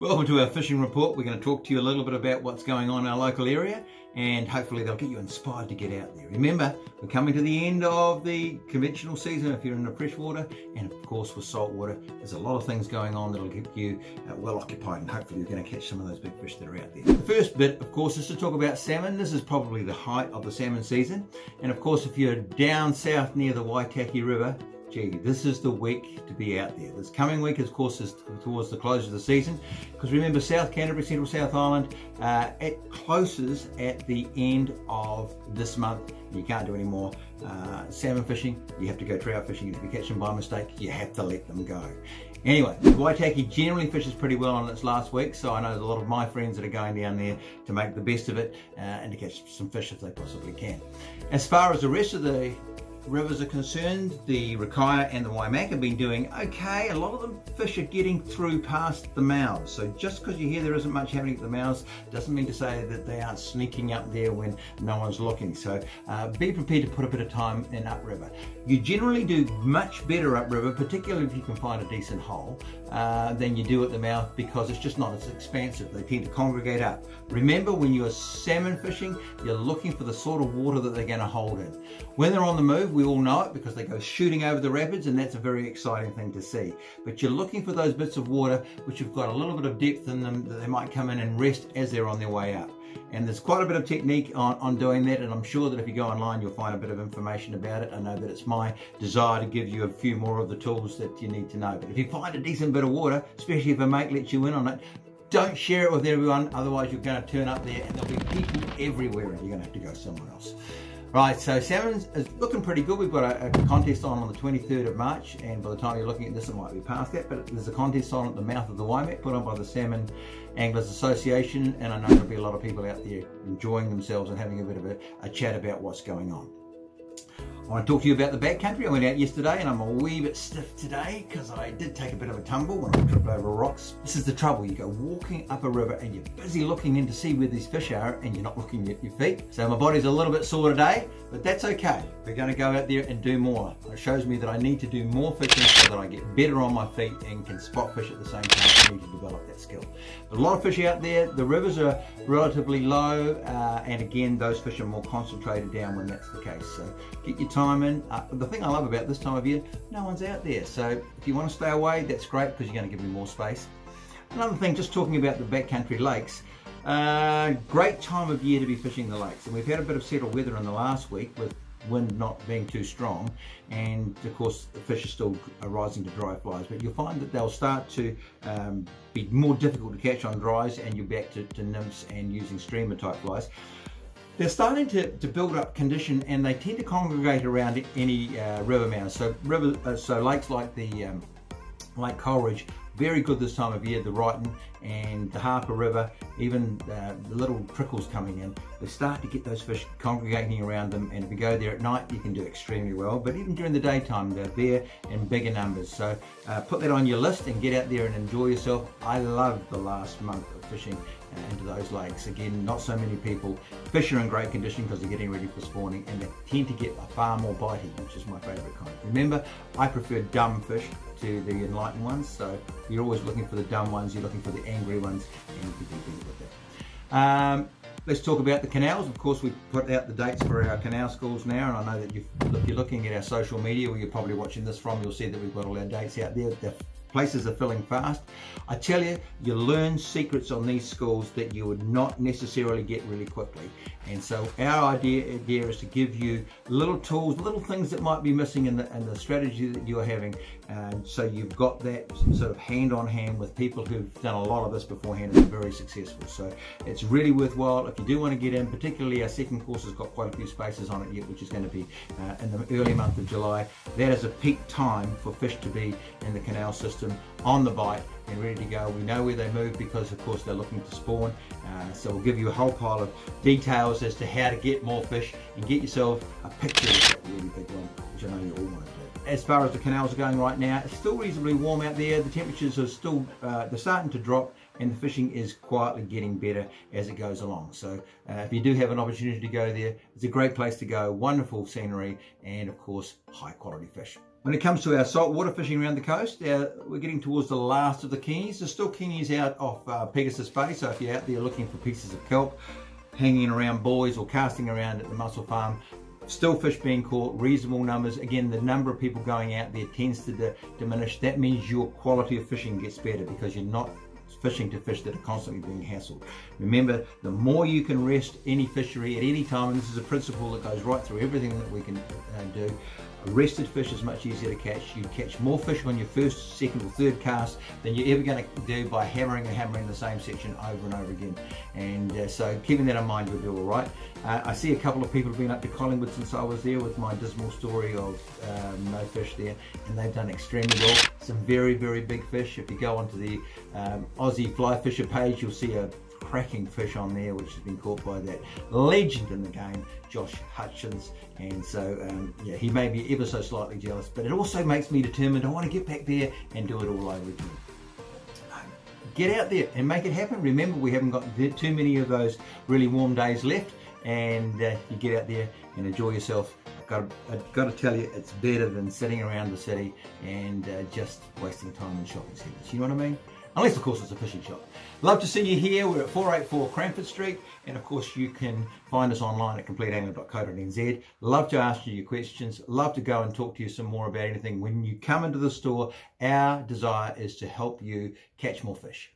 Welcome to our fishing report. We're going to talk to you a little bit about what's going on in our local area, and hopefully they'll get you inspired to get out there. Remember, we're coming to the end of the conventional season if you're in the freshwater, and of course with saltwater there's a lot of things going on that'll keep you well occupied, and hopefully you're going to catch some of those big fish that are out there. The first bit, of course, is to talk about salmon. This is probably the height of the salmon season, and of course if you're down south near the Waitaki River, gee, this is the week to be out there. This coming week, of course, is towards the close of the season, because remember, South Canterbury, Central South Island, it closes at the end of this month. You can't do any more salmon fishing. You have to go trout fishing, and if you catch them by mistake, you have to let them go. Anyway, the Waitaki generally fishes pretty well on its last week, so I know there's a lot of my friends that are going down there to make the best of it and to catch some fish if they possibly can. As far as the rest of the rivers are concerned, the Rakaia and the Waimak have been doing okay. A lot of them fish are getting through past the mouths, so just because you hear there isn't much happening at the mouths doesn't mean to say that they aren't sneaking up there when no one's looking. So be prepared to put a bit of time in upriver. You generally do much better upriver, particularly if you can find a decent hole, than you do at the mouth, because it's just not as expansive. They tend to congregate up. Remember, when you're salmon fishing, you're looking for the sort of water that they're going to hold in. When they're on the move, we all know it because they go shooting over the rapids, and that's a very exciting thing to see. But you're looking for those bits of water which have got a little bit of depth in them, that they might come in and rest as they're on their way up. And there's quite a bit of technique on doing that, and I'm sure that if you go online you'll find a bit of information about it. I know that it's my desire to give you a few more of the tools that you need to know. But if you find a decent bit of water, especially if a mate lets you in on it, don't share it with everyone, otherwise you're going to turn up there and there'll be people everywhere and you're going to have to go somewhere else. Right, so salmon is looking pretty good. We've got a contest on the 23rd of March, and by the time you're looking at this it might be past that, but there's a contest on at the mouth of the Waimak put on by the Salmon Anglers Association, and I know there'll be a lot of people out there enjoying themselves and having a bit of a chat about what's going on. I want to talk to you about the backcountry. I went out yesterday and I'm a wee bit stiff today because I did take a bit of a tumble when I tripped over rocks. This is the trouble. You go walking up a river and you're busy looking in to see where these fish are and you're not looking at your feet. So my body's a little bit sore today, but that's okay. We're going to go out there and do more. It shows me that I need to do more fishing so that I get better on my feet and can spot fish at the same time. I need to develop that skill. But a lot of fish out there. The rivers are relatively low, and again, those fish are more concentrated down when that's the case. So get your time in. The thing I love about this time of year, no one's out there. So if you want to stay away, that's great because you're going to give me more space. Another thing, just talking about the backcountry lakes, great time of year to be fishing the lakes. And we've had a bit of settled weather in the last week with wind not being too strong, and of course the fish are still rising to dry flies, but you'll find that they'll start to be more difficult to catch on dries, and you're back to nymphs and using streamer type flies. They're starting to build up condition, and they tend to congregate around any river mouths. So lakes like the Lake Coleridge, very good this time of year. The Wrighton and the Harper River, even the little trickles coming in, they start to get those fish congregating around them, and if you go there at night you can do extremely well, but even during the daytime they're there in bigger numbers. So put that on your list and get out there and enjoy yourself. I love the last month of fishing into those lakes. Again, not so many people. Fish are in great condition because they're getting ready for spawning, and they tend to get far more bitey, which is my favourite kind. Remember, I prefer dumb fish to the enlightened ones, so you're always looking for the dumb ones, you're looking for the angry ones, and you can do things with that. Let's talk about the canals. Of course, we've put out the dates for our canal schools now, and I know that if you're looking at our social media, where you're probably watching this from, you'll see that we've got all our dates out there. The places are filling fast. I tell you, you learn secrets on these schools that you would not necessarily get really quickly. And so our idea is to give you little tools, little things that might be missing in the strategy that you're having. So you've got that sort of hand on hand with people who've done a lot of this beforehand and are very successful. So it's really worthwhile if you do want to get in. Particularly our second course has got quite a few spaces on it yet, which is going to be in the early month of July. That is a peak time for fish to be in the canal system on the bite and ready to go. We know where they move because of course they're looking to spawn, so we'll give you a whole pile of details as to how to get more fish and get yourself a picture of that really big one, which I know you all want to do. As far as the canals are going right now, it's still reasonably warm out there. The temperatures are still they're starting to drop, and the fishing is quietly getting better as it goes along. So if you do have an opportunity to go there, it's a great place to go. Wonderful scenery and of course high quality fish. When it comes to our saltwater fishing around the coast, we're getting towards the last of the kingies. There's still kingies out off Pegasus Bay, so if you're out there looking for pieces of kelp, hanging around buoys or casting around at the mussel farm, still fish being caught, reasonable numbers. Again, the number of people going out there tends to diminish. That means your quality of fishing gets better because you're not fishing to fish that are constantly being hassled. Remember, the more you can rest any fishery at any time, and this is a principle that goes right through everything that we can do, a rested fish is much easier to catch. You catch more fish on your first, second or third cast than you're ever going to do by hammering the same section over and over again. And so keeping that in mind, we'll do all right. I see a couple of people have been up to Collingwood since I was there with my dismal story of no fish there, and they've done extremely well. Some very, very big fish. If you go onto the Aussie Fly Fisher page, you'll see a cracking fish on there which has been caught by that legend in the game, Josh Hutchins. And so yeah, he may be ever so slightly jealous, but it also makes me determined I want to get back there and do it all over again. Get out there and make it happen. Remember, we haven't got too many of those really warm days left, and you get out there and enjoy yourself. I've got to tell you, it's better than sitting around the city and just wasting time in shopping centres. You know what I mean? Unless, of course, it's a fishing shop. Love to see you here. We're at 484 Cranford Street. And, of course, you can find us online at completeangler.co.nz. Love to ask you your questions. Love to go and talk to you some more about anything. When you come into the store, our desire is to help you catch more fish.